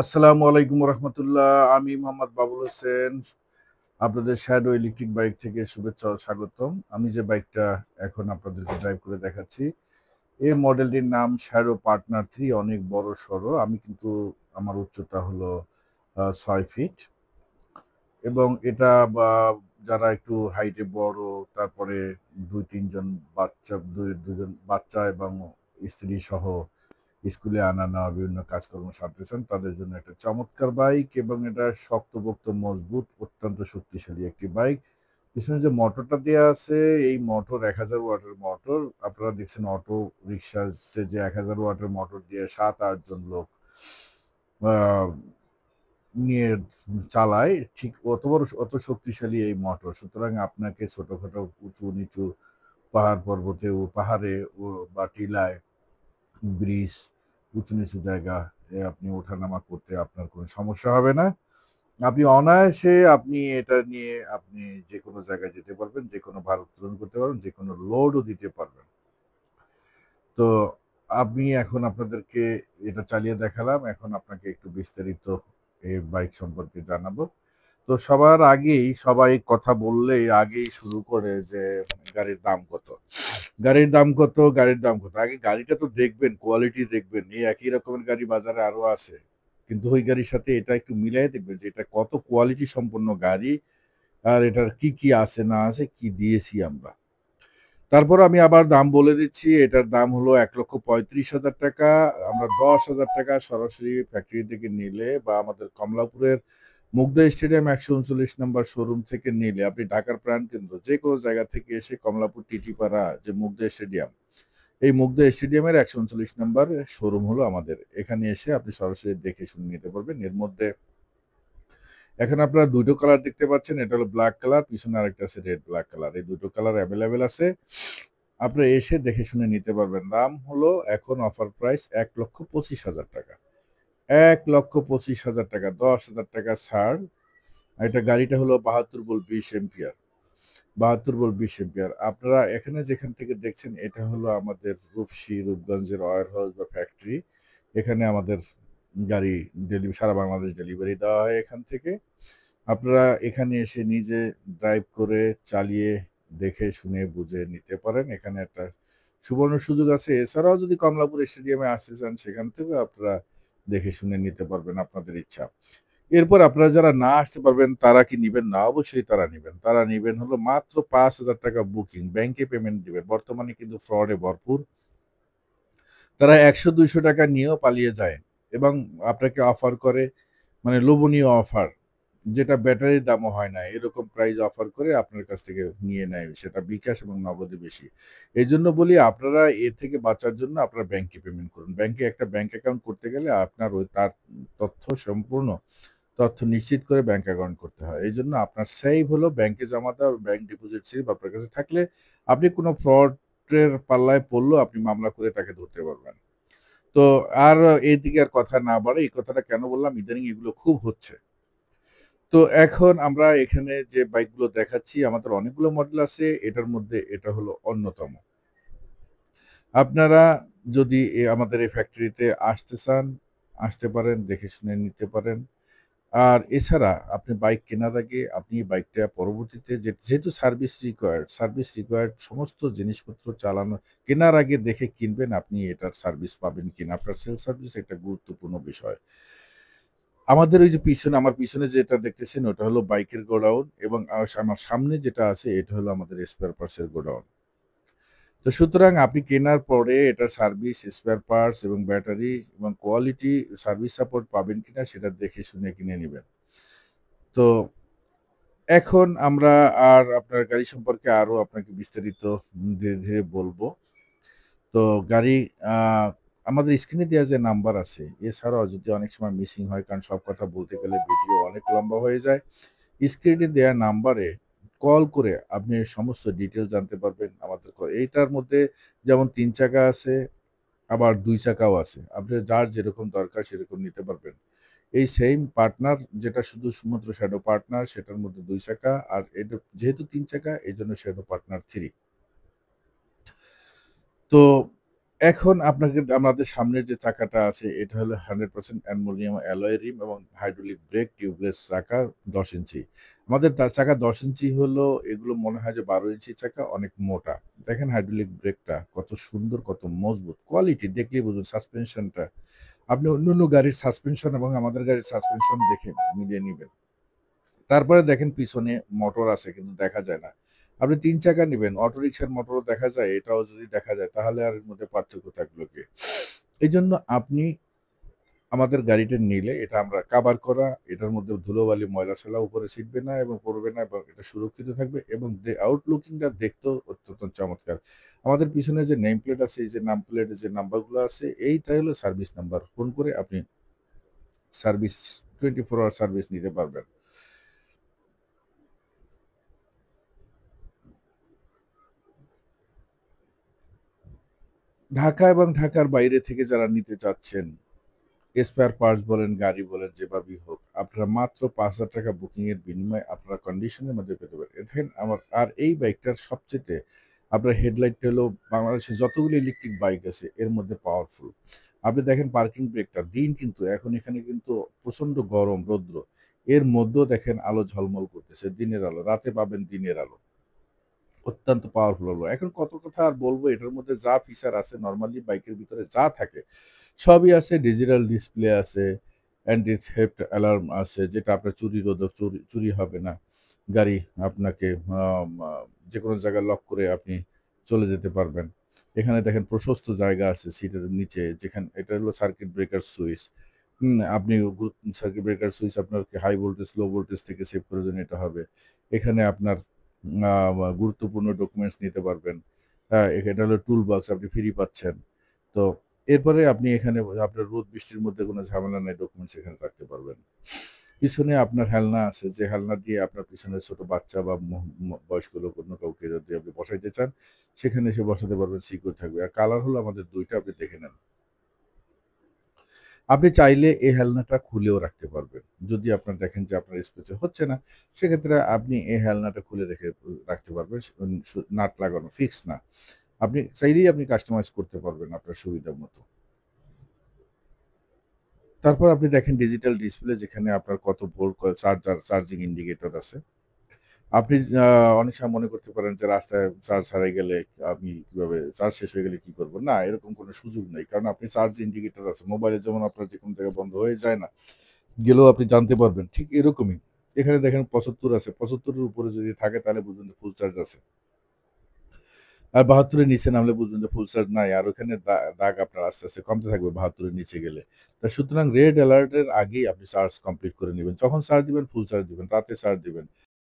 আসসালামু আলাইকুম রহমতুল্লাহ। আমি মোহাম্মদ বাবুল হোসেন। আপনাদের শ্যাডো ইলেকট্রিক বাইক থেকে শুভেচ্ছা ও স্বাগতম। আমি যে বাইকটা এখন আপনাদেরকে ড্রাইভ করে দেখাচ্ছি, এই মডেলটির নাম শ্যাডো পার্টনার 3। অনেক বড় সড়ো। আমি কিন্তু আমার উচ্চতা হলো 6 ফিট, এবং এটা যারা একটু হাইটে বড়, তারপরে দুজন দুজন বাচ্চা এবং স্ত্রী সহ স্কুলে আনা নেওয়া বিভিন্ন কাজকর্ম সারতে চান, তাদের জন্য একটা চমৎকার বাইক। এবং এটা শক্তপোক্ত, মজবুত, অত্যন্ত শক্তিশালী একটি বাইক। পিছনে যে মোটরটা দেওয়া আছে, এই মোটর 1000 ওয়াটের মোটর। আপনারা দেখছেন অটো রিক্সাতে যে 1000 ওয়াটের মোটর দিয়ে 7-8 জন লোক আহ, নিয়ে চালায়, ঠিক অত শক্তিশালী এই মোটর। সুতরাং আপনাকে ছোটখাটো উঁচু নিচু পাহাড়ে বা টিলায়, ব্রিজ, উঁচু নিচু জায়গা আপনি ওঠানামা করতে আপনার কোনো সমস্যা হবে না। আপনি অনায়াসে এটা নিয়ে আপনি যে কোনো জায়গায় যেতে পারবেন, যে কোনো ভার উত্তোলন করতে পারবেন, যে কোনো লোডও দিতে পারবেন। তো আমি এখন আপনাদেরকে এটা চালিয়ে দেখালাম। এখন আপনাকে একটু বিস্তারিত এই বাইক সম্পর্কে জানাবো। তো সবার আগেই সবাই কথা বললেই আগেই শুরু করে যে গাড়ির দাম কত, গাড়ির দাম কত, গাড়ির দাম কত। আগে গাড়িটা তো দেখবেন, কোয়ালিটি দেখবেন। এই একই রকমের গাড়ি বাজারে আরো আছে, কিন্তু ওই গাড়ির সাথে এটা একটু মিলাই দেখবেন যে এটা কত কোয়ালিটি সম্পন্ন গাড়ি, আর এটার কি কি আছে না আছে, কি দিয়েছি আমরা। তারপর আমি আবার দাম বলে দিচ্ছি। এটার দাম হলো 1,35,000 টাকা। আমরা 10,000 টাকা সরাসরি ফ্যাক্টরি থেকে নিলে, বা আমাদের কমলাপুরের মুগদা স্টেডিয়াম 139 নম্বর শোরুম থেকে নিলে, আপনি ঢাকার প্রাণকেন্দ্র যে কোনো জায়গা থেকে এসে কমলাপুর টিটিপাড়া যে মুগদা স্টেডিয়াম, এই মুগদা স্টেডিয়ামের 139 নম্বর শোরুম হলো আমাদের। এখানে এসে আপনি সরাসরি দেখে শুনে নিতে পারবেন। এর মধ্যে এখন আপনারা দুটো কালার দেখতে পাচ্ছেন, এটা হলো ব্ল্যাক কালার, পিছনে আরেকটা আছে রেড ব্ল্যাক কালার। এই দুটো কালার অ্যাভেলেবেল আছে, আপনারা এসে দেখে শুনে নিতে পারবেন। দাম হলো এখন অফার প্রাইস 1,25,000 টাকা। 1,25,000 টাকা, 10,000 টাকা ছাড়। এটা গাড়িটা হলো 72 ভোল্ট 20 এম্পিয়ার। 72 volt 20 ampere. আপনারা এখানে যেখান থেকে দেখছেন, এটা হলো আমাদের রূপগঞ্জের ওয়্যার হাউস বা ফ্যাক্টরি। এখানে আমাদের গাড়ি সারা বাংলাদেশ ডেলিভারি দেওয়া হয় এখান থেকে। আপনারা এখানে এসে নিজে ড্রাইভ করে চালিয়ে দেখে শুনে বুঝে নিতে পারেন। এখানে একটা সুবর্ণ সুযোগ আছে। এছাড়াও যদি কমলাপুর স্টেডিয়ামে আসতে চান, সেখান থেকে আপনারা দেখে শুনে নিতে পারবেন আপনাদের ইচ্ছা। এরপর আপনারা যারা না আসতে পারবেন, তারা কি নিবেন না? অবশ্যই তারা নিবেন। তারা নিবেন হলো মাত্র 5,000 টাকা বুকিং, ব্যাংকে পেমেন্ট দিবেন। বর্তমানে কিন্তু ফ্রডে ভরপুর। তারা 100-200 টাকা নিয়েও পালিয়ে যায়, এবং আপনাকে অফার করে, মানে লোভনীয় অফার, যেটা ব্যাটারির দামও হয় না, এরকম প্রাইস অফার করে আপনার কাছ থেকে নিয়ে নেয়, সেটা বিকাশ এবং নগদে বেশি। এই জন্য বলি, আপনারা এর থেকে বাঁচার জন্য আপনারা ব্যাংকে পেমেন্ট করুন। ব্যাংকে একটা ব্যাংক অ্যাকাউন্ট করতে গেলে আপনার তার সম্পূর্ণ তথ্য নিশ্চিত করে ব্যাংক অ্যাকাউন্ট করতে হয়। এই জন্য আপনার সেভ হলো ব্যাংকে জমা দেওয়া। ব্যাংক ডিপোজিট স্লিপ আপনার কাছে থাকলে আপনি কোনো ফ্রডের পাল্লায় পড়লেও আপনি মামলা করে তাকে ধরতে পারবেন। তো আর এইদিকে আর কথা না বাড়ে, এই কথাটা কেন বললাম, ইদানিং এগুলো খুব হচ্ছে। তো এখন আমরা এখানে যে বাইকগুলো দেখাচ্ছি, আমাদের অনেকগুলো মডেল আছে, এটার মধ্যে এটা হলো অন্যতম। আপনারা যদি আমাদের এই ফ্যাক্টরিতে আসতে চান, আসতে পারেন, দেখে শুনে নিতে পারেন। আর এছাড়া আপনি বাইক কেনার আগে আপনি বাইকটা পরবর্তীতে যেহেতু সার্ভিস রিকোয়ার্ড সমস্ত জিনিসপত্র কেনার আগে দেখে কিনবেন, আপনি এটার সার্ভিস পাবেন কিনা। আপনার সেলফ সার্ভিস একটা গুরুত্বপূর্ণ বিষয়। আমাদের ওই যে আমার পিছনে যেটা দেখতেছেন, ওটা হলো বাইকের গোডাউন, এবং আমার সামনে যেটা আছে, এটা হলো আমাদের স্পেয়ার পার্টস এর গোডাউন। তো সুতরাং আপনি কেনার পরে এটা সার্ভিস, স্পেয়ার পার্টস এবং ব্যাটারি এবং কোয়ালিটি সার্ভিস সাপোর্ট পাবেন কিনা, সেটা দেখে শুনে কিনে নিবেন। তো এখন আমরা আপনার গাড়ি সম্পর্কে আরো আপনাকে বিস্তারিত ধীরে ধীরে বলবো। তো গাড়ি আহ, আমাদের স্ক্রিনে দেওয়া যে নাম্বার আছে, এছাড়াও যদি অনেক সময় মিসিং হয়, কারণ সব কথা বলতে গেলে ভিডিও অনেক লম্বা হয়ে যায়, স্ক্রিনে দেওয়া নাম্বারে কল করে আপনি সমস্ত ডিটেল জানতে পারবেন। এইটার মধ্যে যেমন 3 চাকা আছে, আবার 2 চাকাও আছে। আপনার যার যেরকম দরকার সেরকম নিতে পারবেন। এই সেম পার্টনার, যেটা শুধুমাত্র শ্যাডো পার্টনার, সেটার মধ্যে 2 চাকা, আর এটা যেহেতু 3 চাকা, এই জন্য শ্যাডো পার্টনার 3। তো এখন আপনাকে আমাদের সামনের যে চাকাটা আছে এটা হলো 100% অ্যালুমিনিয়াম অ্যালয় রিম এবং হাইড্রোলিক ব্রেক, টিউবলেস চাকা ১০ ইঞ্চি। আমাদের চাকা ১০ ইঞ্চি হলো এগুলো মনে হয় যে ১২ ইঞ্চি চাকা অনেক মোটা। দেখেন হাইড্রোলিক ব্রেকটা কত সুন্দর, কত মজবুত। কোয়ালিটি দেখলেই বুঝুন সাসপেনশনটা। আপনি অন্যান্য গাড়ির সাসপেনশন এবং আমাদের গাড়ির সাসপেনশন দেখে মিলিয়ে নিবেন। তারপরে দেখেন পিছনে মোটর আছে কিন্তু দেখা যায় না। আপনি ৩ চাকা নিবেন, অটোরিকশার মোটরও দেখা যায়, এটাও যদি দেখা যায় তাহলে আর এর মধ্যে পার্থক্য থাকলো কি? এজন্য আপনি আমাদের গাড়িটা নিলে এটা আমরা কাভার করা, এটার মধ্যে ধুলোবালি ময়লা-সয়লা উপরে ছিটবে না এবং পড়বে না এবং এটা সুরক্ষিত থাকবে এবং আউটলুকিং টা দেখতেও অত্যন্ত চমৎকার। আমাদের পিছনে যে নেম প্লেট আছে, এই যে নাম প্লেটের যে নাম্বারগুলো আছে, এইটাই হলো সার্ভিস নাম্বার। ফোন করে আপনি সার্ভিস 24 আওয়ার সার্ভিস নিতে পারবেন। ঢাকা এবং ঢাকার বাইরে থেকে যারা নিতে চাচ্ছেন, স্পেয়ার পার্টস বলেন, গাড়ি বলেন যেভাবেই হোক, আপনারা মাত্র ৳৫,০০০ বুকিং এর বিনিময়ে আপনারা কন্ডিশনের মধ্যে পেতে পারেন। দেখেন আর এই বাইকটার সবচাইতে আপনার হেডলাইটটা হলো বাংলাদেশে যতগুলো ইলেকট্রিক বাইক আছে এর মধ্যে পাওয়ারফুল। আপনি দেখেন পার্কিং ব্রেকটা দিন কিন্তু এখন এখানে কিন্তু প্রচন্ড গরম, রৌদ্র। এর মধ্যেও দেখেন আলো ঝলমল করতেছে, দিনের আলো। রাতে পাবেন দিনের আলো। অত্যন্ত পাওয়ারফুল হলো। এখন কত কথা আর বলব এটার মধ্যে যা ফিচার আছে নরমালি বাইকের ভিতরে যা থাকে সবই আছে। ডিজিটাল ডিসপ্লে আছে, অ্যান্টি থেফট অ্যালার্ম আছে যেটা আপনার চুরি রোধক, চুরি হবে না। গাড়ি আপনাকে আম আ যেকোনো জায়গায় লক করে আপনি চলে যেতে পারবেন। এখানে দেখেন প্রশস্ত জায়গা আছে সিটের নিচে এটা হলো সার্কিট ব্রেকার সুইচ। আপনি সার্কিট ব্রেকার সুইচ আপনার হাই ভোল্টেজ, লো ভোল্টেজ থেকে সেভ করার জন্য এটা হবে। এখানে আপনার গুরুত্বপূর্ণ ডকুমেন্টস নিতে পারবেন। হ্যাঁ, এটা হলো টুল বক্স আপনি ফ্রি পাচ্ছেন। তো এরপরে আপনি এখানে আপনার রোদ বৃষ্টির মধ্যে কোনো ঝামেলা নাই ডকুমেন্টস এখানে রাখতে পারবেন। পিছনে আপনার হেলনা আছে যে হেলনা দিয়ে আপনার পিছনে ছোট বাচ্চা বা ম ম বয়স্ক লোক অন্য কাউকে যদি আপনি বসাইতে চান, সেখানে এসে বসাতে পারবেন সিকিউর থাকবে। আর কালার হলো আমাদের ২ টা আপনি দেখে নেন। আপনি চাইলে এই হেলনাটা খুলেও রাখতে পারবেন। যদি আপনার দেখেন যে আপনার স্পেসে হচ্ছে না, সেক্ষেত্রে আপনি এই হেলনাটা খুলে রেখে রাখতে পারবেন। নাট লাগানো ফিক্স না। আপনি চাইলেই আপনি কাস্টমাইজ করতে পারবেন আপনার সুবিধা মতো। তারপর আপনি দেখেন ডিজিটাল ডিসপ্লে যেখানে আপনার কত ভোল্ট চার্জিং ইন্ডিকেটর আছে। আপনি আ অনেক সময় মনে করতে পারেন যে রাস্তায় চার্জ হারিয়ে গেলে আমি কিভাবে চার্জ শেষ হয়ে গেলে কি করব? না, এরকম কোনো সুযোগ নাই। কারণ আপনি চার্জ ইন্ডিকেটর আছে। মোবাইলে যেমন আপনার যেকোনো জায়গায় বন্ধ হয়ে যায় না, গেলেও আপনি জানতে পারবেন। ঠিক এরকমই। এখানে দেখেন ৭৫ আছে। ৭৫ এর উপরে যদি থাকে তাহলে বুঝবেন যে ফুল চার্জ আছে। আর ৭২ এর নিচে নামলে বুঝবেন যে ফুল চার্জ নাই। আর ওখানে দাগ আপনার আস্তে, আস্তে কমতে থাকবে ৭২ এর নিচে গেলে। সুতরাং রেড এলার্ট এর আগেই আপনি চার্জ কমপ্লিট করে নিবেন। যখন চার্জ দিবেন ফুল চার্জ দিবেন। রাতে চার্জ দিবেন।